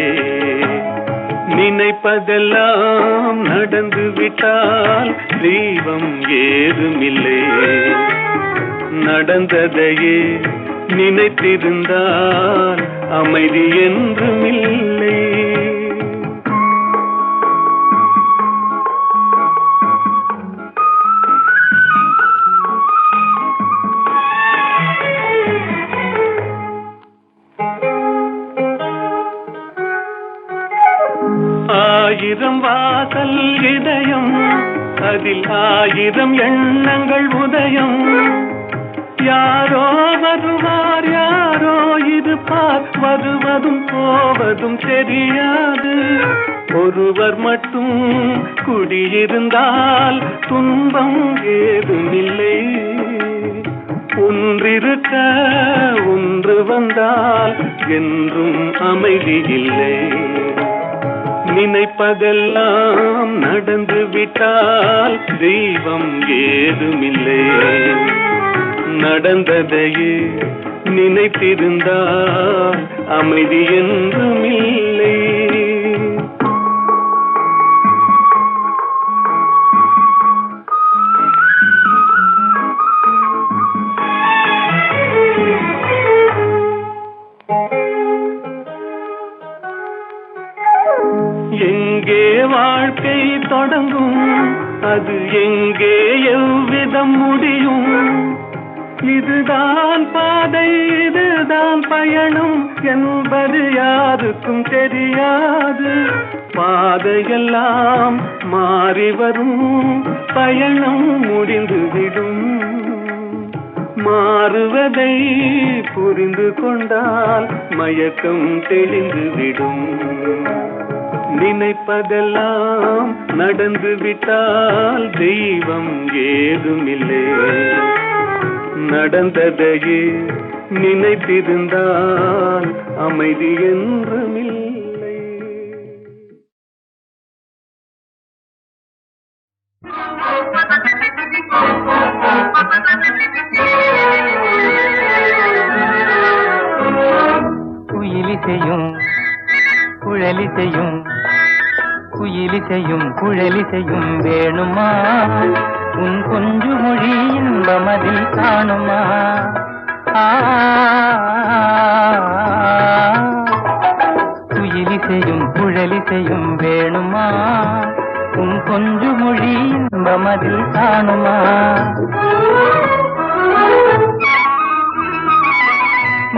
நினைப்பதெல்லாம் நடந்து விட்டால் தெய்வம் ஏதுமில்லை. நடந்ததையே நினைத்திருந்தால் அமைதி என்றுமில்லை. ஆயிரம் வாசல் இதயம், அதில் ஆயிரம் எண்ணங்கள் உதயம். யாரோ வருவார் யாரோ இருப்பார், வருவதும் போவதும் தெரியாது. ஒருவர் மட்டும் குடியிருந்தால் துன்பம் ஏதுமில்லை. ஒன்றிருக்க ஒன்று வந்தால் என்றும் அமைதி இல்லை. நினைப்பதெல்லாம் நடந்து விட்டால் தெய்வம் ஏதுமில்லை. நடந்ததையே நினைத்திருந்தால் அமைதி என்றும் இல்லை. எங்கே வாழ்க்கை தொடங்கும், அது எங்கே எவ்விதம் முடியும்? இதுதான் பாதை, இதுதான் பயணம் என்பது யாருக்கும் தெரியாது. பாதையெல்லாம் மாறி வரும், பயணம் முடிந்துவிடும். மாறுவதை புரிந்து கொண்டால் மயக்கம் தெளிந்துவிடும். நினைப்பதெல்லாம் நடந்து விட்டால் தெய்வம் ஏதுமில்லை. நடந்ததையே நினைத்திருந்தால் அமைதி என்றுமில்லை. குயிலிசையும் குழலிசையும் குயிலிசையும் குழலிசையும் வேணுமா? உன் கொஞ்சு மொழி இன்பமதில் காணுமா? குயிலிசையும் குழலிசையும் வேணுமா? உன் கொஞ்சு மொழி இன்பமதில் காணுமா?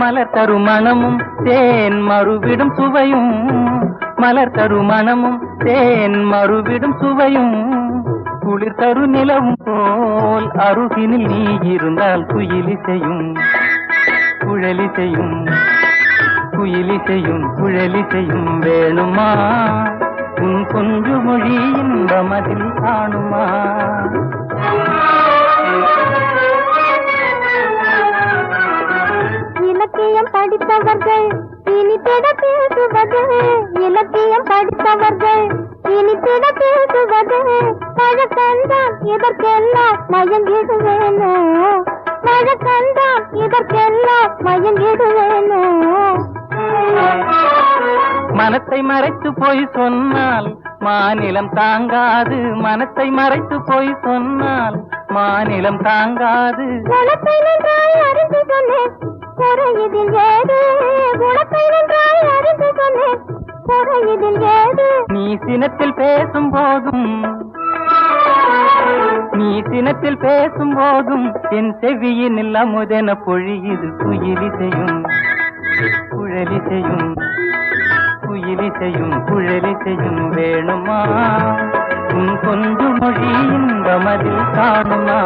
மலர் தரும் மனமும் தேன் மறுவிடும் சுவையும், மலர் தரும் மனமும் தேன் மறுவிடும் சுவையும், குளிர் தரு நிலவும் போல் அருகினில் நீ இருந்தால் குயிலிசையும் குழலிசையும் குயிலிசையும் குழலிசையும் வேணுமா? உன் கொஞ்சு மொழி இன்பமதில் காணுமா? இலக்கியம் படித்தவர்கள் இனித்திட பேசுவது, இலக்கியம் படித்தவர்கள் இனித்திட பேசுவது, பழக்கந்தான் இதற்கெல்லாம் மயங்கிடுவேனோ, பழக்கந்தான் இதற்கெல்லாம் மயங்கிடுவேனோ. மனத்தை மறைத்து போய் சொன்னால் மாநிலம் தாங்காது, மனத்தை மறைத்து போய் சொன்னால் மாநிலம் தாங்காது. குணத்தை நன்றாய் அறிந்து சொன்னேன் குறையிதில் ஏது, குணத்தை நன்றாய் அறிந்து சொன்னேன் குறையிதில் ஏது. நீ சினத்தில் பேசும் போதும், நீ சினத்தில் பேசும் போதும் என் செவியினில் அமுதென பொழியுது குயிலிசையும் குழலிசையும் குயிலிசையும் குழலிசையும் வேணுமா? உன் கொஞ்சு மொழி இன்பமதில் காணுமா?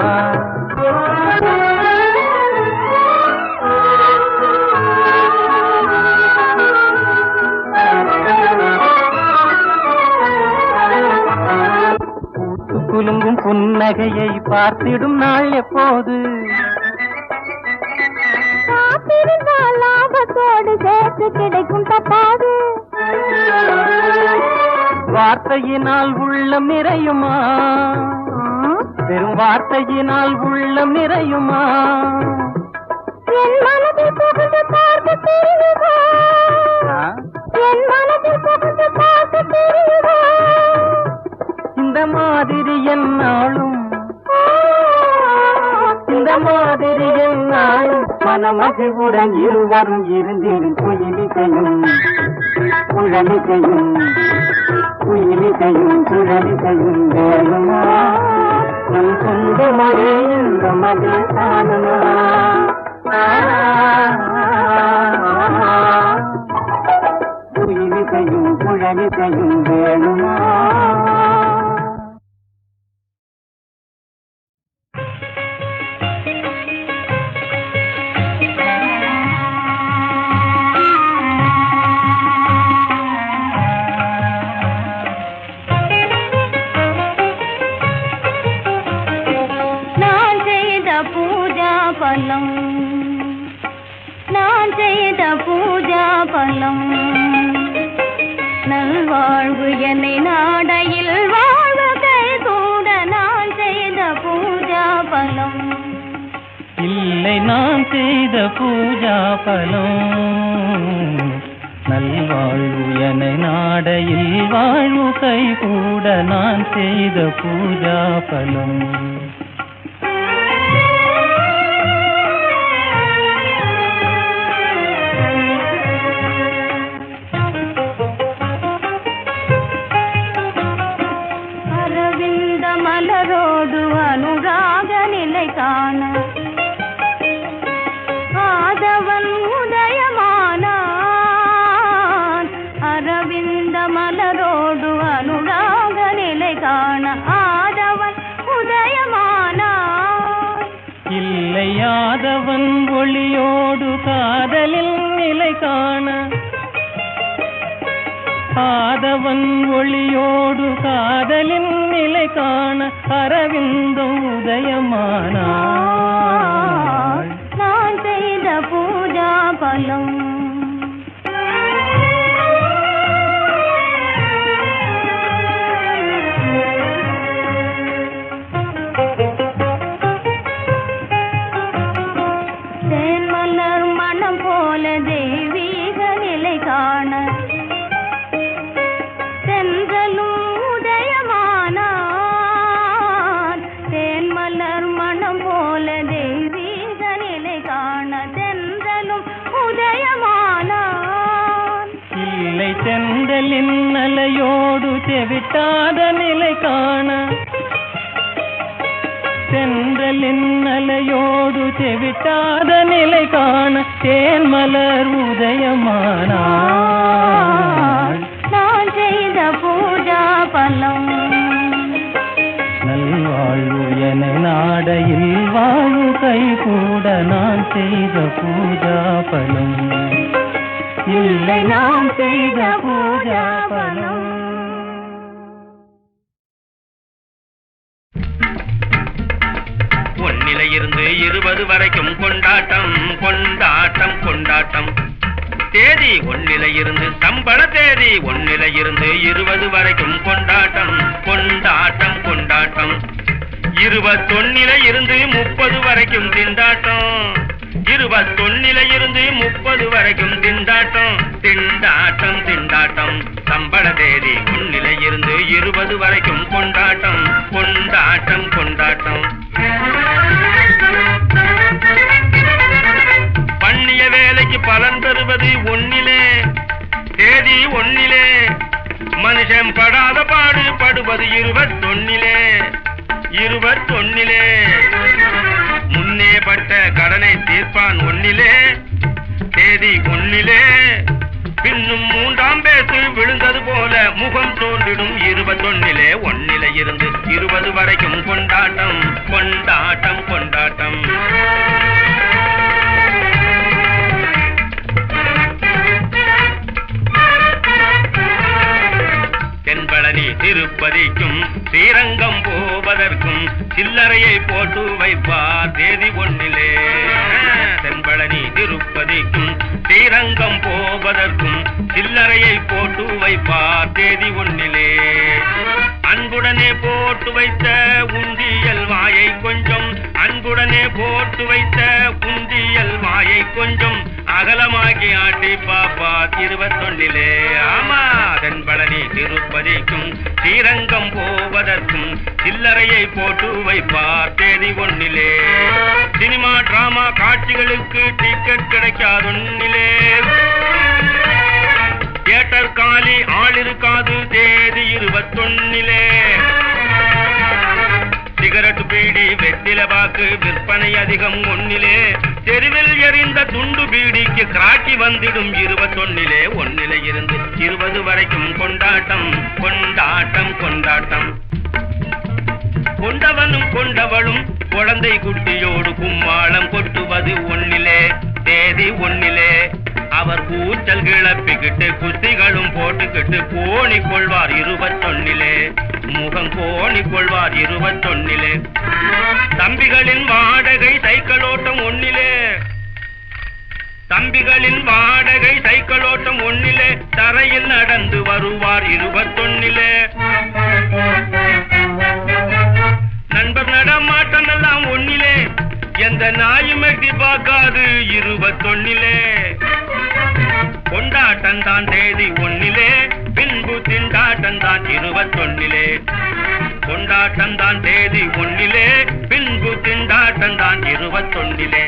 பூத்து குலுங்கும் புன்னகையை பார்த்திடும் நாள் எப்போது? காத்திருந்தால் லாபத்தோடு சேர்த்து கிடைக்கும் தப்பாது. வார்த்தையினால் உள்ளம் நிறையுமா? வெறும் வார்த்தையினால் உள்ளம் நிறையுமா? என் மனதில் புகுந்து பார்க்க தெரியுமா? என் மனதில் புகுந்து பார்க்க தெரியுமா? இந்த மாதிரி என்னாலும், இந்த மாதிரி என்னாலும் மனமகிழ்வுடன் இருவரும் இருந்திடும் குயிலிசையும் குழலிசையும் குயிலிசையும் குழலிசையும் வேணுமா? உன் சொந்த மொழி இந்த மதில் காணுமா? குயிலிசையும் குழலிசையும் வேணுமா? நான் செய்த பூஜா பலம் பலம். நல்வாழ்வு என்னை நாடையில் வாழ்வு கை கூட நான் செய்த பூஜா பலம். இல்லை நான் செய்த பூஜா பலம். நல்வாழ்வு என்னை நாடையில் வாழ்வு கை கூட நான் செய்த பூஜா பலம். மலரோடு அனுராக நிலை காண ஆதவன் உதயமானான். அரவிந்த மலரோடு அனுராக நிலை காண ஆதவன் உதயமானான். இல்லை ஆதவன் ஒளியோடு காதலில் நிலை காண ஆதவன் ஒளியோடு காதலின் நிலை காண அரவிந்தம் உதயமானாள். நான் செய்த பூஜா பலம். தேன்மலர் மனம் போல தெய்வீக நிலை காண தென்றலும் உதயமானான். தேன்மலர் மனம் போல தெய்வீக நிலை காண தென்றலும் உதயமானான். இல்லை தென்றலின் அலையோடு தெவிட்டாத நிலை காண தென்றலின் அலையோடு தெவிட்டாத நிலை காண தேன்மலர் உதயமானாள். நான் செய்த பூஜா பலம். நல்வாழ்வு என நாடையில் வாழ்வு கை கூட நான் செய்த பூஜா பலம். இல்லை நான் செய்த பூஜா பலம். ஒன்னிலிருந்து 20 வரைக்கும் கொண்டாட்டம் கொண்டாட்டம் கொண்டாட்டம். தேதி ஒன்னிலிருந்து சம்பள தேதி ஒன்னிலிருந்து 20 வரைக்கும் கொண்டாட்டம் கொண்டாட்டம் கொண்டாட்டம். 21 30 வரைக்கும் திண்டாட்டம். 21 30 வரைக்கும் திண்டாட்டம் திண்டாட்டம் திண்டாட்டம். சம்பள தேதி ஒன்னிலிருந்து 20 வரைக்கும் கொண்டாட்டம் கொண்டாட்டம் கொண்டாட்டம். பண்ணிய வேலைக்கு பலன் பெறுவது ஒன்னிலே தேதி ஒன்னிலே. மனுஷன் படாத பாடு படுவது 21 21. முன்னே பட்ட கடனை தீர்ப்பான் ஒன்னிலே தேதி ஒன்னிலே. பின்னும் 3ஆம் பேசு விழுந்தது போல முகம் தோன்றிடும் 21 ஒன்னிலிருந்து 20 வரைக்கும் கொண்டாட்டம் கொண்டாட்டம் கொண்டாட்டம். தென்பழனி திருப்பதிக்கும் ஸ்ரீரங்கம் போவதற்கும் சில்லறையை போட்டு வைப்பார் தேதி ஒன்னிலே. தென்பழனி திருப்பதிக்கும் ஸ்ரீரங்கம் போவதற்கும் சில்லறையை போட்டு வைப்பார் தேதி ஒன்னிலே. அன்புடனே போட்டு வைத்த உண்டியல் வாயை கொஞ்சம் அன்புடனே போட்டு வைத்த உண்டியல் வாயை கொஞ்சம் அகலமாக்கி ஆட்டி பாப்பா 21. ஆமா தென்பழனி திருப்பதிக்கும் ஸ்ரீரங்கம் போவதற்கும் சில்லறையை போட்டு வைப்பார் தேதி ஒன்னிலே. சினிமா டிராமா காட்சிகளுக்கு டிக்கெட் கிடைக்காதொன்னிலே. தியேட்டர் காலி ஆள் இருக்காது தேதி 21. சிகரெட் பீடி வெற்றில பாக்கு விற்பனை அதிகம் ஒன்னிலே. தெருவில் எறிந்த துண்டு பீடிக்கு கிராக்கி வந்திடும் 21. ஒன்னிலிருந்து 20 வரைக்கும் கொண்டாட்டம் கொண்டாட்டம் கொண்டாட்டம். கொண்டவனும் கொண்டவளும் குழந்தை குட்டியோடு கும்மாளம் கொட்டுவது ஒன்னிலே தேதி ஒன்னிலே. அவர் கூச்சல் கிளப்பிக்கிட்டு குஸ்திகளும் போட்டுக்கிட்டு கோணி கொள்வார் 21. முகம் கோணி கொள்வார் 21. தம்பிகளின் வாடகை சைக்கிளோட்டம் ஒன்னிலே. தம்பிகளின் வாடகை சைக்கிளோட்டம் எட்டி பார்க்காது 21 கொண்டாட்டந்தான் தேதி 1 பின்பு திண்டாட்டந்தான் 21 கொண்டாட்டந்தான் தேதி 1 பின்பு திண்டாட்டந்தான் 21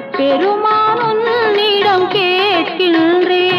பெருமான் உன்னிடம் கேட்கின்றேன்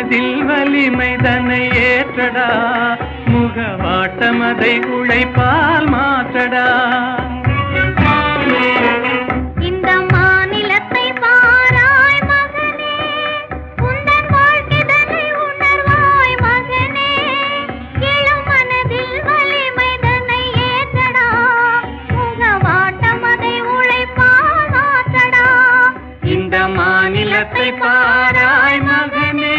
மனதில் வலிமைதனை ஏற்றடா முகவாட்டமதை உழைப்பால் மாற்றடா இந்த மாநிலத்தை பாராய் மகனே உந்தன் வாழ்க்கைதனை உணர்வாய் மகனே எழும் மனதில் வலிமைதனை ஏற்றடா முகவாட்டமதை உழைப்பால் மாற்றடா இந்த மாநிலத்தை பாராய் மகனே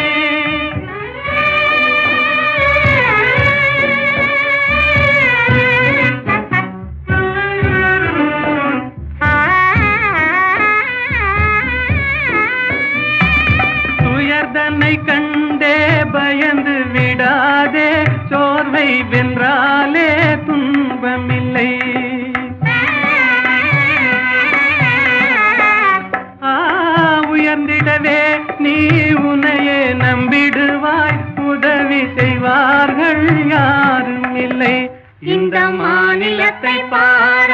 துயர்தனை கண்டே பயந்து விடாதே சோர்வை வென்றாலே துன்பமில்லை உயர்ந்திடவே நீ உன்னையே நம்பிடுவாய் உதவி செய்வார்கள் யாரும் இல்லை இந்த மாநிலத்தை பார